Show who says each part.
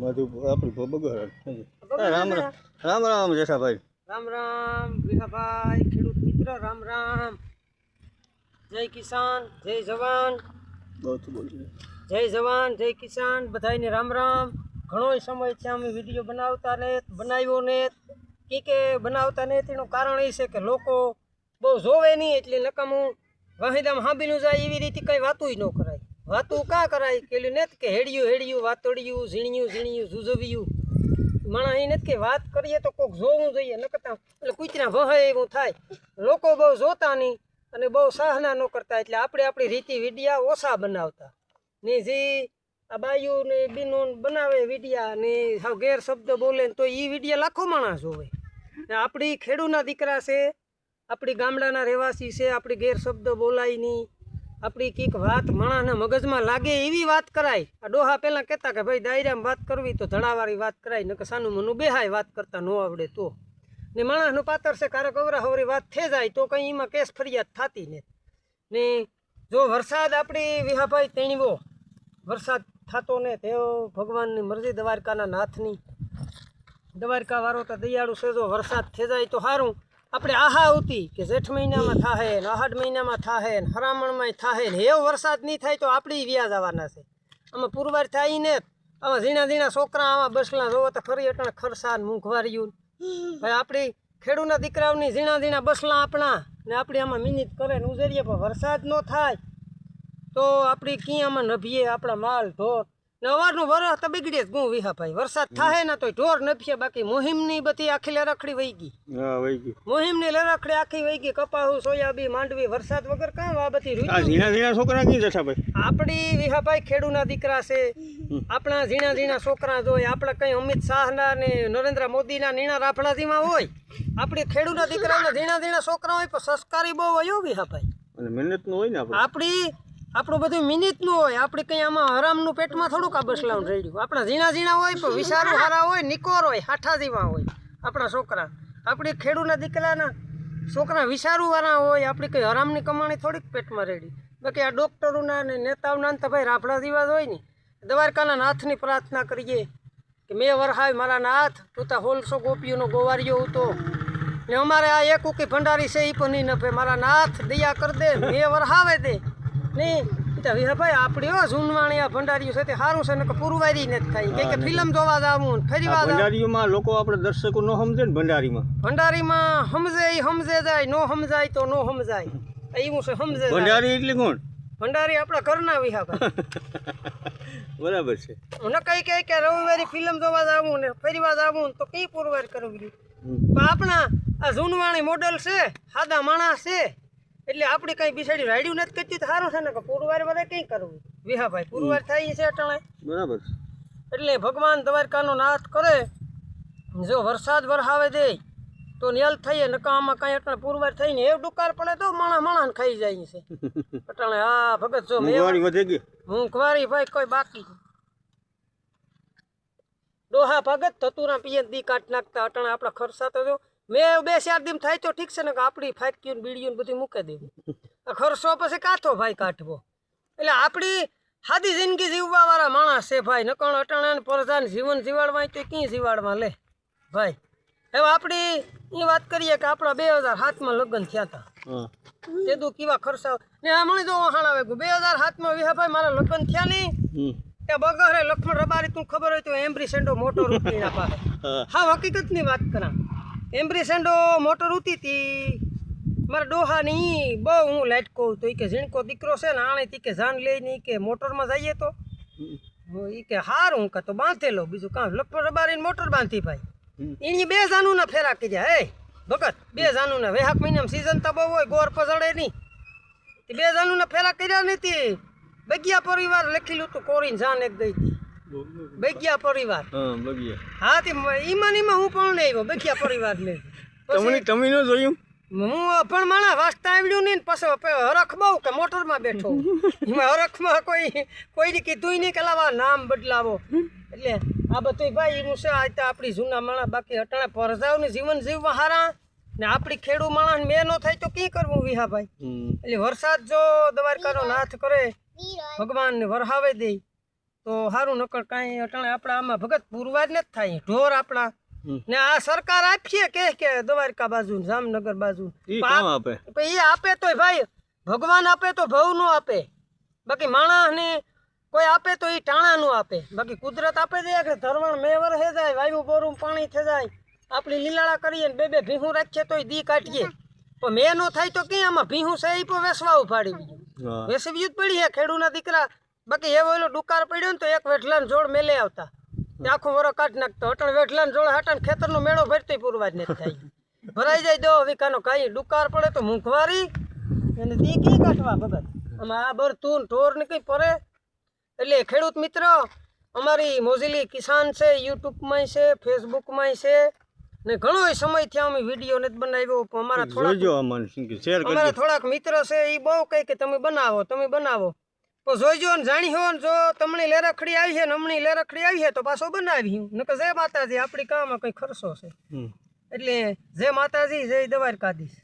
Speaker 1: मधु अपनी बगर राम राम राम राम जैसा भाई
Speaker 2: राम राम विहाभाई खेडूत मित्र राम राम जय किसान जय जवान
Speaker 1: बहुत बोलिए
Speaker 2: जय जवान जय किसान बधाईने राम राम घणो समय थया अमे विडियो बनावता ने बनाव्यो ने के बनावता ने तेनुं कारण ए छे के लोको बहु जोवे नहीं एटले नकामू वाहिदाम हांबीनु जाय एवी रीते कई वातुंय न कराय वातुं का कराय केली नेत के हेडिયું हेडिયું वातोडिયું ઝીણિયું ઝીણિયું ઝુઝવિયું माणस ए नथी के वात करीए तो कोक जोवुं जोईए नकरता એટલે કૂતરા વહાય એવું થાય લોકો બહુ જોતા નહીં અને બહુ સહના ન કરતા એટલે આપણે આપણી રીતિ વિડિયા ઓછા બનાવતા ને જે આ બાયુ ને બીનો બનાવે વિડિયા ને હાવ ગેર શબ્દ બોલે તો ઈ વિડિયા લાખો માણસ જોવે ને આપણી ખેડૂના દીકરા છે આપણી ગામડાના રહેવાસી છે આપણી ગેર શબ્દ બોલાય નહીં આપણી કીક વાત માણસના મગજમાં લાગે એવી વાત કરાય આ ડોહા પહેલાં કહેતા કે ભાઈ દાયરામાં વાત કરવી તો ધડાવાળી વાત કરાય નકર સાનું મનું બેહાય વાત કરતા ન આવડે તો ને માણસનું પાતર છે કારક અવરાહવરી વાત થઈ જાય તો કંઈ એમાં કેસ ફરિયાદ થતી ને જો વરસાદ આપણી વિહાભાઈ તેણીવો વરસાદ થતો ને તેઓ ભગવાનની મરજી દ્વારકાના નાથની દ્વારકાવાળો તો દયાળુ છે જો વરસાદ થઈ જાય તો સારું આપણે આહા આવતી કે જેઠ મહિનામાં થાહે ને આહાડ મહિનામાં થાહે ને હરામણમાં થાહે ને એવો વરસાદ નહીં થાય તો આપણે વ્યાજ આવવાના છે આમાં પુરવાર થાય ને આમાં ઝીણા ઝીણા છોકરા આમાં બસલા જોવો તો ફરી અટાણે ખરસા ને મૂંઘવાર્યું ભાઈ આપણી ખેડૂના દીકરાઓની ઝીણા ઝીણા બસલા આપણા ને આપણે આમાં મિનિટ કરે ને ઉજરીએ પણ વરસાદ ન થાય તો આપણી ક્યાં આમાં નભીએ આપણા માલ ઢોર ને અવારનું વરસ તો બગડે જ ગું વિહાભાઈ વરસાદ થાય ને તો ઢોર નભીએ બાકી મોહિમની બધી આખી લરખડી વહી ગઈ મોહિમની લરખડી આખી વહી ગઈ કપાહુ સોયાબી માંડવી વરસાદ વગર કાં આ બધી
Speaker 1: ઝીણા ઝીણા છોકરા કી જતા ભાઈ
Speaker 2: આપણી વિહાભાઈ ખેડૂના દીકરા છે આપણા ઝીણા ઝીણા છોકરા જોઈ આપણે કંઈ અમિત શાહના ને નરેન્દ્ર મોદીના નીણા રાફડાજીમાં હોય આપણી ખેડૂના દીકરાના ઝીણા ઝીણા છોકરા હોય પણ સંસ્કારી બહુ હોય વિહાભાઈ
Speaker 1: મહેનતનું હોય ને
Speaker 2: આપણી આપણું બધું મિનિટનું હોય આપણે કંઈ આમાં હરામનું પેટમાં થોડુંક આ બસલાውን રેડ્યું આપણા ઝીણા ઝીણા હોય પણ વિચારું હારા હોય નિકોર હોય હાઠાજીમાં હોય આપણા છોકરા આપણી ખેડૂના દીકરાના છોકરા વિચારુંવાળા હોય આપણી કંઈ હરામની કમાણી થોડીક પેટમાં રેડી બાકી આ ડૉક્ટરોના ને નેતાઓના તો ભાઈ રાફડા જેવા જ હોય ને દ્વારકાના નાથની પ્રાર્થના કરીએ કે મેં વરહાય મારા નાથ તું તા 1600 ગોપીઓનો ગોવારિયો હતો ને અમારે આ એક ઉકી ભંડારી છે એ પણ નહીં નફે મારા નાથ દયા કર દે મેં વરહાવે દે નહીં વિહાભાઈ આપણી હો ઝૂનવાણી આ ભંડારીઓ છે તે સારું છે ને કે પુરવારી નથી થાય કે ફિલ્મ જોવા જાવું ફરી વાર
Speaker 1: ભંડારીઓમાં લોકો આપણે દર્શકો ન સમજે ને
Speaker 2: ભંડારીમાં સમજે એ સમજે જાય નો સમજાય તો નો સમજાય એવું છે સમજે
Speaker 1: ભંડારી એટલે કોણ
Speaker 2: ભંડારી આપણા ઘરના વિહાભાઈ
Speaker 1: બરાબર છે
Speaker 2: મને કઈ કહે કે રવિવારે ફિલ્મ જોવા જાવું ને ફરી વાર જાવું તો કઈ પુરવાર કરવી પણ આપણા આ ઝૂનવાણી મોડલ છે સાદા માણસ છે એટલે આપણે કંઈ બિસાડી રાડ્યું નથી કરતી તો સારું છે ને કે પુરવાર બધા કંઈ કરવું વિહાભાઈ પુરવાર થાય છે અટાણે
Speaker 1: બરાબર
Speaker 2: એટલે ભગવાન દ્વારકાનો નાથ કરે જો વરસાદ વરસાવે દે તો નેલ થઈએ નકા આમાં કાંઈ અટાણે પુરવાર થઈને એવું ડુકાર પડે તો માણસ ખાઈ જાય છે અટાણે હા ભગત જો મોંઘવારી ભાઈ કોઈ બાકી ડોહા ભગત ધતુરા પિયત દી કાઢ નાખતા અટાણે આપણા ખર્ચા તો જો મેં 2-4 दिन થાય તો ઠીક છે ને કે આપણી ફાક્યું બીડીયું બધી મૂકી દેવી ખર્ચો પછી કાથો ભાઈ કાઢવો એટલે આપણી સાદી જિંદગી જીવવાવાળા માણસ છે ભાઈ નકણ અટાણા પરજાને જીવન જીવાડવા તો ક્યાં જીવાડવા લે ભાઈ હવે આપણી એ વાત કરીએ કે આપણા 2007માં લગ્ન થયા હતા તેદું કેવા ખર્ચા ને હમણાં જો વહાણ આવે 2007માં વિહાભાઈ મારા લગ્ન થયા નહીં કે બગરે લક્ષ્મણ રબારી તું ખબર હોય તો એમ્બ્રિસેન્ડો મોટો રૂપિયા પાસે હા હકીકતની વાત કરા એમ્બ્રિસેન્ડો મોટર ઉતી હતી મારા ડોહાની બહુ હું લાઈટ કહું તો એ કે ઝીણકો દીકરો છે ને આણે તી કે જાન લઈને કે મોટરમાં જઈએ તો એ કે હારું કે તો બાંધેલો બીજું કાં લખપત રબારીને મોટર બાંધી ભાઈ એની 2 જાનુના ફેરા કર્યા હે ભગત 2 જાનુના વેહાક મહિનામાં સિઝન તો બહુ હોય ગોર પજડે નહીં 2 જાનુના ફેરા કર્યા નથી બગિયા પરિવાર લખેલું હતું કોરીને જાન એક ગઈ હતી બગિયા પરિવાર હા તે ઈમાનીમાં હું પણ નહીં આવ્યો બગિયા પરિવાર ને
Speaker 1: તમે ન જોયું
Speaker 2: હું પણ માણા વાસ્તા આવડ્યું નહીં પછી હરખ બહુ કે મોટરમાં બેઠો એમાં હરખમાં કોઈને કીધું નહીં કે લાવા નામ બદલાવો એટલે આ બધું ભાઈ એનું છે આ આપણી જૂના માણા બાકી અટાણે પરજાવને જીવન જીવવા હારા ને આપણી ખેડૂ માણસ મેં ન થાય તો કી કરવું વિહાભાઈ એટલે વરસાદ જો દ્વારકાનો નાથ કરે ભગવાનને વરહાવે દે તો સારું, નકર કાંઈ અટાણે આપણા આમાં ભગત પુરવાર જ નથી થાય. ઢોર આપણા ને આ સરકાર આપીએ કે દ્વારકા બાજુ ને જામનગર બાજુ
Speaker 1: ઈ કામ આપે
Speaker 2: એ આપે તોય ભાઈ ભગવાન આપે તો ભવ નો આપે, બાકી માણસને કોઈ આપે તો એ ટાણાનું આપે. બાકી કુદરત આપે છે કે ધરવણ મેવર હે જાય, વાયુ બોરું પાણી થઈ જાય, આપણી લીલાળા કરીએ ને બે ભીહું રાખીએ તોય દી કાઢીએ, પણ મેં નો થાય તો ક્યાં આમાં ભીહું છે એ પણ વેસવા ઉપાડી બીજું વેસવી જ પડી હે ખેડૂના દીકરા. બાકી એવો એલો દુકાર પડ્યો ને તો એક વેઠલાન જોડ મેલે આવતા આખું વરો કાઢ નાખતો. અટણ વેઠલાન જોડ હાટાને ખેતરનો મેળો ભરતી પૂરવા જ નથી થાય, ભરાઈ જાય દો વિકાનો કાંઈ દુકાર પડે તો મૂંઘવારી અને દી કી કાઢવા ભગત. આમાં આ બરતું ઢોર ને કંઈ પડે એટલે ખેડૂત મિત્ર અમારી મોજીલી કિસાન છે, યુટ્યુબમાં છે, ફેસબુકમાં છે ને ઘણો સમયથી અમે વિડીયો નથી બનાવ્યો, પણ અમારા થોડાક મિત્ર છે એ બહુ કહે કે તમે બનાવો તો જોઈજો ને જાણીજો ને જો તમને લેરખડી આવી છે ને હમણી લેરખડી આવી છે તો પાછો બનાવી નકર જય માતાજી આપણી કામમાં કંઈ ખર્ચો છે એટલે જય માતાજી જય દ્વારકાધીશ.